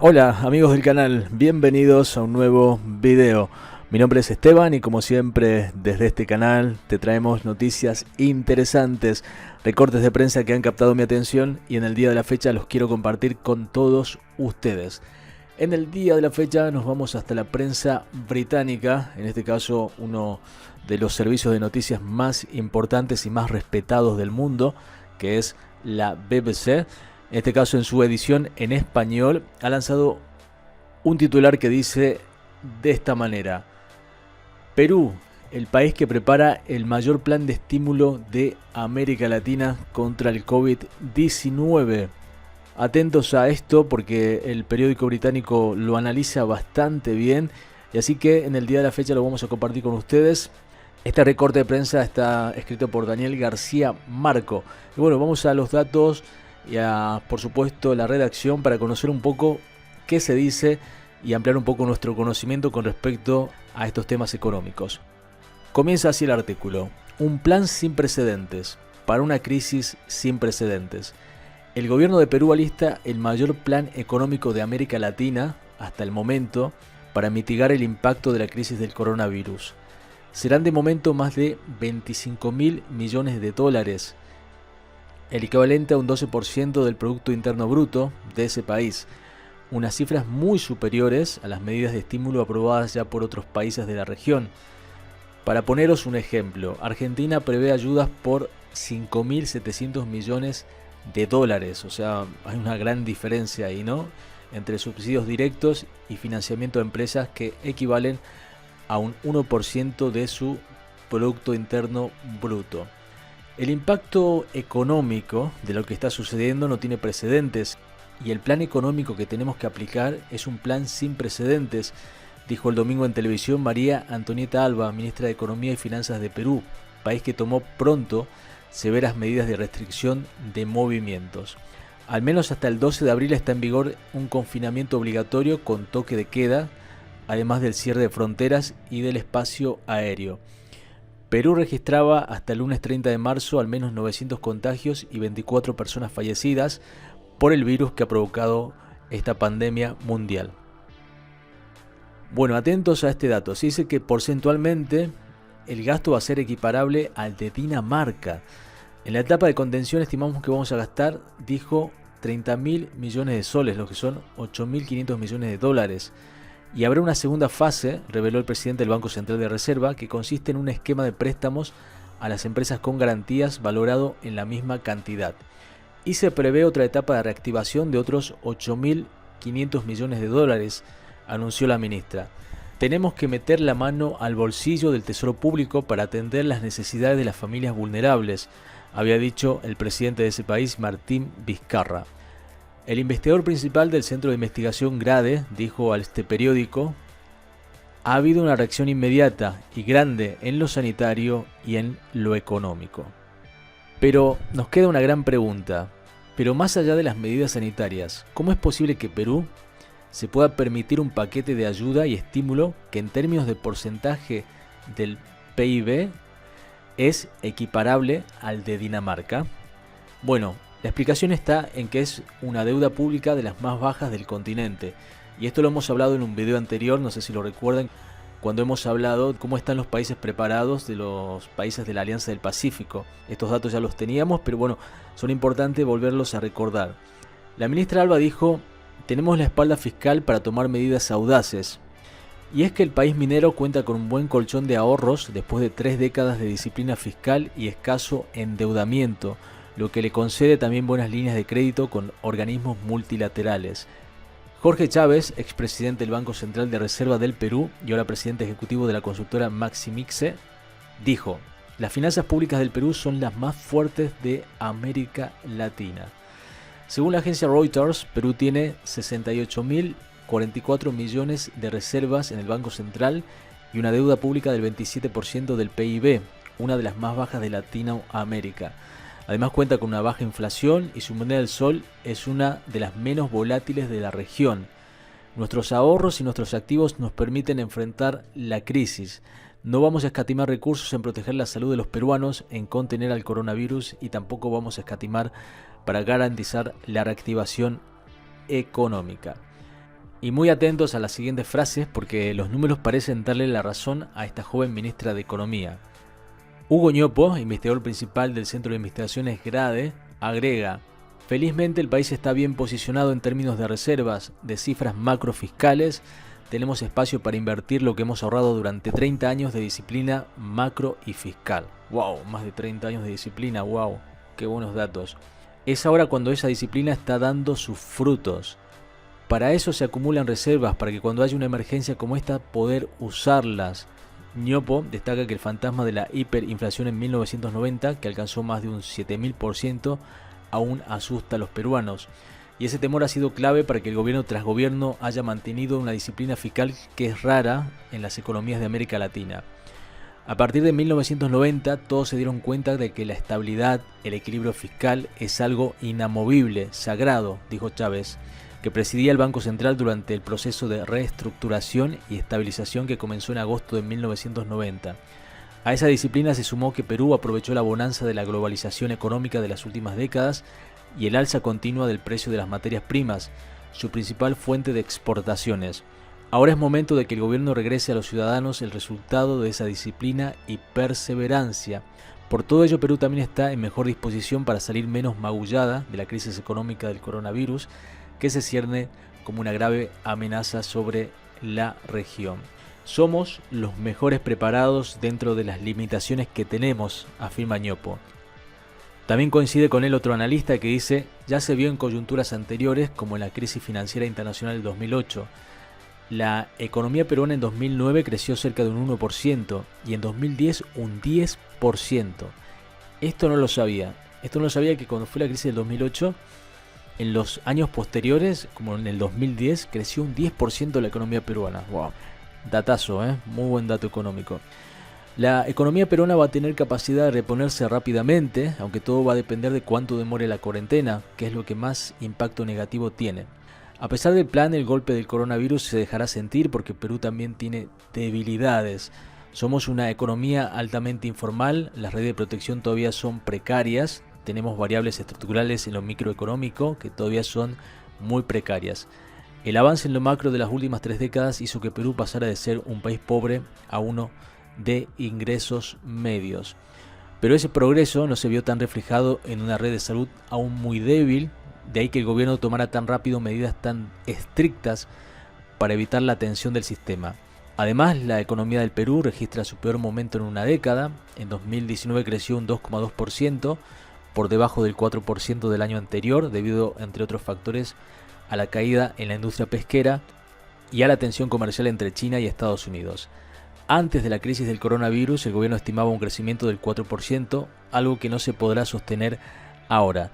Hola amigos del canal, bienvenidos a un nuevo video. Mi nombre es Esteban y como siempre desde este canal te traemos noticias interesantes, recortes de prensa que han captado mi atención y en el día de la fecha los quiero compartir con todos ustedes. En el día de la fecha nos vamos hasta la prensa británica, en este caso uno de los servicios de noticias más importantes y más respetados del mundo, que es la BBC. En este caso, en su edición en español, ha lanzado un titular que dice de esta manera: Perú, el país que prepara el mayor plan de estímulo de América Latina contra el COVID-19. Atentos a esto porque el periódico británico lo analiza bastante bien y así que en el día de la fecha lo vamos a compartir con ustedes. Este recorte de prensa está escrito por Daniel García Marco. Y bueno, vamos a los datos y a, por supuesto, la redacción para conocer un poco qué se dice y ampliar un poco nuestro conocimiento con respecto a estos temas económicos. Comienza así el artículo: un plan sin precedentes para una crisis sin precedentes. El gobierno de Perú alista el mayor plan económico de América Latina hasta el momento para mitigar el impacto de la crisis del coronavirus. Serán de momento más de 25.000 millones de dólares, el equivalente a un 12% del Producto Interno Bruto de ese país, unas cifras muy superiores a las medidas de estímulo aprobadas ya por otros países de la región. Para poneros un ejemplo, Argentina prevé ayudas por 5.700 millones de dólares, o sea, hay una gran diferencia ahí, ¿no?, entre subsidios directos y financiamiento de empresas que equivalen a un 1% de su Producto Interno Bruto. El impacto económico de lo que está sucediendo no tiene precedentes y el plan económico que tenemos que aplicar es un plan sin precedentes, dijo el domingo en televisión María Antonieta Alba, ministra de Economía y Finanzas de Perú, país que tomó pronto severas medidas de restricción de movimientos. Al menos hasta el 12 de abril está en vigor un confinamiento obligatorio con toque de queda, además del cierre de fronteras y del espacio aéreo. Perú registraba hasta el lunes 30 de marzo al menos 900 contagios y 24 personas fallecidas por el virus que ha provocado esta pandemia mundial. Bueno, atentos a este dato. Se dice que porcentualmente el gasto va a ser equiparable al de Dinamarca. En la etapa de contención estimamos que vamos a gastar, dijo, 30.000 millones de soles, lo que son 8.500 millones de dólares. Y habrá una segunda fase, reveló el presidente del Banco Central de Reserva, que consiste en un esquema de préstamos a las empresas con garantías valorado en la misma cantidad. Y se prevé otra etapa de reactivación de otros 8.500 millones de dólares, anunció la ministra. Tenemos que meter la mano al bolsillo del Tesoro Público para atender las necesidades de las familias vulnerables, había dicho el presidente de ese país, Martín Vizcarra. El investigador principal del Centro de Investigación GRADE dijo a este periódico: ha habido una reacción inmediata y grande en lo sanitario y en lo económico. Pero nos queda una gran pregunta. Pero más allá de las medidas sanitarias, ¿cómo es posible que Perú se pueda permitir un paquete de ayuda y estímulo que en términos de porcentaje del PIB es equiparable al de Dinamarca? Bueno, la explicación está en que es una deuda pública de las más bajas del continente. Y esto lo hemos hablado en un video anterior, no sé si lo recuerdan, cuando hemos hablado de cómo están los países preparados de los países de la Alianza del Pacífico. Estos datos ya los teníamos, pero bueno, son importantes volverlos a recordar. La ministra Alba dijo: tenemos la espalda fiscal para tomar medidas audaces. Y es que el país minero cuenta con un buen colchón de ahorros después de 3 décadas de disciplina fiscal y escaso endeudamiento, lo que le concede también buenas líneas de crédito con organismos multilaterales. Jorge Chávez, expresidente del Banco Central de Reserva del Perú y ahora presidente ejecutivo de la consultora Maximixe, dijo: las finanzas públicas del Perú son las más fuertes de América Latina. Según la agencia Reuters, Perú tiene 68.044 millones de reservas en el Banco Central y una deuda pública del 27% del PIB, una de las más bajas de Latinoamérica. Además cuenta con una baja inflación y su moneda del sol es una de las menos volátiles de la región. Nuestros ahorros y nuestros activos nos permiten enfrentar la crisis. No vamos a escatimar recursos en proteger la salud de los peruanos, en contener al coronavirus y tampoco vamos a escatimar para garantizar la reactivación económica. Y muy atentos a las siguientes frases porque los números parecen darle la razón a esta joven ministra de Economía. Hugo Ñopo, investigador principal del Centro de Investigaciones GRADE, agrega: felizmente el país está bien posicionado en términos de reservas, de cifras macrofiscales. Tenemos espacio para invertir lo que hemos ahorrado durante 30 años de disciplina macro y fiscal. ¡Wow! Más de 30 años de disciplina, ¡wow! ¡Qué buenos datos! Es ahora cuando esa disciplina está dando sus frutos. Para eso se acumulan reservas, para que cuando haya una emergencia como esta poder usarlas. Ñopo destaca que el fantasma de la hiperinflación en 1990, que alcanzó más de un 7000%, aún asusta a los peruanos. Y ese temor ha sido clave para que el gobierno tras gobierno haya mantenido una disciplina fiscal que es rara en las economías de América Latina. A partir de 1990 todos se dieron cuenta de que la estabilidad, el equilibrio fiscal es algo inamovible, sagrado, dijo Chávez, que presidía el Banco Central durante el proceso de reestructuración y estabilización que comenzó en agosto de 1990. A esa disciplina se sumó que Perú aprovechó la bonanza de la globalización económica de las últimas décadas y el alza continua del precio de las materias primas, su principal fuente de exportaciones. Ahora es momento de que el gobierno regrese a los ciudadanos el resultado de esa disciplina y perseverancia. Por todo ello, Perú también está en mejor disposición para salir menos magullada de la crisis económica del coronavirus, que se cierne como una grave amenaza sobre la región. Somos los mejores preparados dentro de las limitaciones que tenemos, afirma Ñopo. También coincide con él otro analista que dice: ya se vio en coyunturas anteriores, como en la crisis financiera internacional del 2008. La economía peruana en 2009 creció cerca de un 1% y en 2010 un 10%. Esto no lo sabía que cuando fue la crisis del 2008, en los años posteriores, como en el 2010, creció un 10% la economía peruana. ¡Wow! Datazo, muy buen dato económico. La economía peruana va a tener capacidad de reponerse rápidamente, aunque todo va a depender de cuánto demore la cuarentena, que es lo que más impacto negativo tiene. A pesar del plan, el golpe del coronavirus se dejará sentir porque Perú también tiene debilidades. Somos una economía altamente informal, las redes de protección todavía son precarias, tenemos variables estructurales en lo microeconómico que todavía son muy precarias. El avance en lo macro de las últimas 3 décadas hizo que Perú pasara de ser un país pobre a uno de ingresos medios. Pero ese progreso no se vio tan reflejado en una red de salud aún muy débil, de ahí que el gobierno tomara tan rápido medidas tan estrictas para evitar la tensión del sistema. Además, la economía del Perú registra su peor momento en una década. En 2019 creció un 2,2%, por debajo del 4% del año anterior, debido, entre otros factores, a la caída en la industria pesquera y a la tensión comercial entre China y Estados Unidos. Antes de la crisis del coronavirus, el gobierno estimaba un crecimiento del 4%, algo que no se podrá sostener ahora.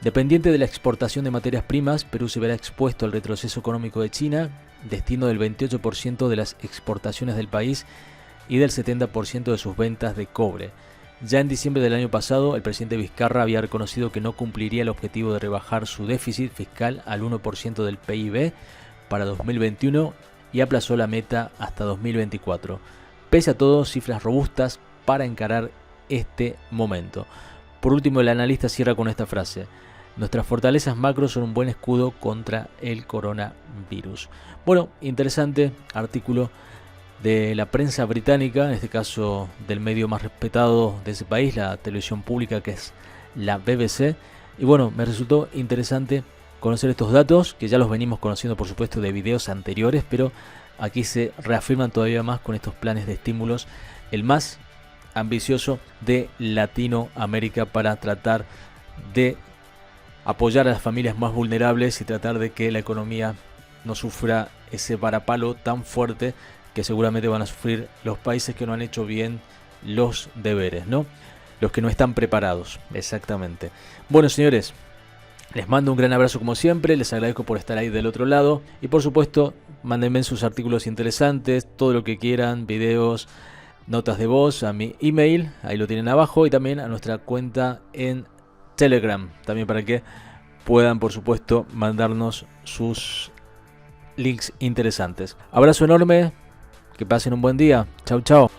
Dependiente de la exportación de materias primas, Perú se verá expuesto al retroceso económico de China, destino del 28% de las exportaciones del país y del 70% de sus ventas de cobre. Ya en diciembre del año pasado, el presidente Vizcarra había reconocido que no cumpliría el objetivo de rebajar su déficit fiscal al 1% del PIB para 2021 y aplazó la meta hasta 2024. Pese a todo, cifras robustas para encarar este momento. Por último, el analista cierra con esta frase: nuestras fortalezas macro son un buen escudo contra el coronavirus. Bueno, interesante artículo de la prensa británica, en este caso del medio más respetado de ese país, la televisión pública, que es la BBC. Y bueno, me resultó interesante conocer estos datos, que ya los venimos conociendo por supuesto de videos anteriores, pero aquí se reafirman todavía más con estos planes de estímulos, el más ambicioso de Latinoamérica, para tratar de apoyar a las familias más vulnerables y tratar de que la economía no sufra ese varapalo tan fuerte que seguramente van a sufrir los países que no han hecho bien los deberes, ¿no? Los que no están preparados, exactamente. Bueno, señores, les mando un gran abrazo como siempre, les agradezco por estar ahí del otro lado y por supuesto mándenme sus artículos interesantes, todo lo que quieran, videos, notas de voz a mi email, ahí lo tienen abajo, y también a nuestra cuenta en Telegram, también para que puedan por supuesto mandarnos sus links interesantes. Abrazo enorme, que pasen un buen día, chau chau.